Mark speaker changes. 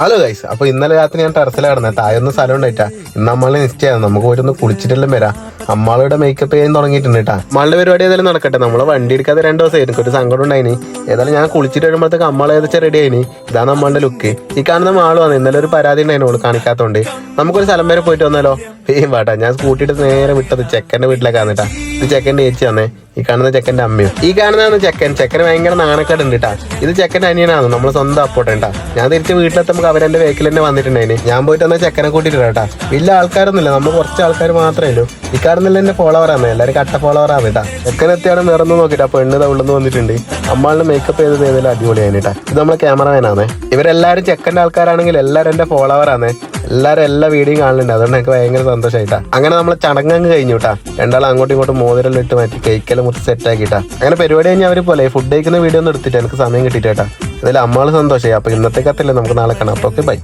Speaker 1: Hello guys, അപ്പൊ ഇന്നലെ രാത്രി ഞാൻ ടെറസിൽ കിടന്നെ തായൊന്നും സ്ഥലം ഉണ്ടായിട്ടാ. ഇന്ന് അമ്മളെ നിശ്ചയാണ്, നമുക്ക് പോയിട്ടൊന്ന് കുളിച്ചിട്ടെല്ലാം വരാം. അമ്മാളുടെ മേക്കപ്പ് ചെയ്യാൻ തുടങ്ങിയിട്ടുണ്ട് കേട്ടാ. അമ്മാളുടെ പരിപാടി ഏതായാലും നടക്കട്ടെ. നമ്മളെ വണ്ടി എടുക്കാതെ 2 ദിവസം എനിക്ക് ഒരു സങ്കടം ഉണ്ടായിനി. ഏതായാലും ഞാൻ കുളിച്ചിട്ട് വരുമ്പോഴത്തേക്ക് അമ്മാളെ ഏകദേശം റെഡി ആയിനി. ഇതാണ് നമ്മളുടെ ലുക്ക്. ഈ കാണുന്ന മാളുമാണ്. ഇന്നലെ ഒരു പരാതി ഉണ്ടായിരുന്നു കാണിക്കാത്തോണ്ട്. നമുക്കൊരു സ്ഥലം വരെ പോയിട്ട് വന്നാലോ? വേട്ടാ, ഞാൻ സ്കൂട്ടിയിട്ട് നേരെ വിട്ടത് ചെക്കന്റെ വീട്ടിലേക്കാണ് കേട്ടാ. ഇത് ചെക്കന്റെ ചേച്ചി തന്നെ, ഈ കാണുന്ന ചെക്കന്റെ അമ്മയും. ഈ കാണുന്നതാണ് ചെക്കന് ഭയങ്കര നാണക്കേട് ഉണ്ട് കേട്ടാ. ഇത് ചെക്കന്റെ അനിയനാണ്, നമ്മളെ സ്വന്തം അപ്പോട്ടേട്ടാ. ഞാൻ തിരിച്ച് വീട്ടിലെത്തുമ്പോൾ അവരെന്റെ വേക്കിൽ തന്നെ വന്നിട്ടുണ്ടായിന്. ഞാൻ പോയിട്ട് വന്നാൽ ചെക്കനെ കൂട്ടിട്ട് കേട്ടാ. വലിയ ആൾക്കാരൊന്നുമില്ല, നമ്മൾ കുറച്ച് ആൾക്കാർ മാത്രമേ ഉള്ളൂ. ഈ കാണുന്നില്ല എന്റെ ഫോളോവറാണ്, എല്ലാവരും കട്ട ഫോളോവറാണ് കേട്ടാ. ചെക്കനെത്തിയാണ് നിറന്നു നോക്കിട്ടാ. പെണ്ണ് ഉള്ളെന്ന് വന്നിട്ടുണ്ട്. അമ്മാളിന് മേക്കപ്പ് ചെയ്തത് ഏതെങ്കിലും അടിപൊളിയാണ് കേട്ടാ. ഇത് നമ്മളെ ക്യാമറമാനാണ്. ഇവരെല്ലാവരും ചെക്കന്റെ ആൾക്കാരാണെങ്കിൽ എല്ലാവരും എന്റെ ഫോളോവറാണ്. എല്ലാവരും എല്ലാ വീഡിയോയും കാണുന്നുണ്ട്. അതുകൊണ്ട് എനിക്ക് ഭയങ്കര സന്തോഷമായിട്ടാ. അങ്ങനെ നമ്മളെ ചടങ്ങ് കഴിഞ്ഞു കേട്ടാ. രണ്ടാളും അങ്ങോട്ടും ഇങ്ങോട്ടും മോതിരെല്ലാം ഇട്ട് മാറ്റി കേക്കെല്ലാം മുറിച്ച് സെറ്റ് ആക്കിട്ടാ. അങ്ങനെ പരിപാടി കഴിഞ്ഞാൽ അവർ പോലെ ഫുഡ് കഴിക്കുന്ന വീഡിയോ ഒന്നും എടുത്തിട്ട് എനിക്ക് സമയം കിട്ടിയിട്ടാ. അതിൽ അമ്മാള് സന്തോഷമായി. അപ്പൊ ഇന്നത്തെ കത്തല്ലേ, നമുക്ക് നാളെ കാണാം. Okay, by.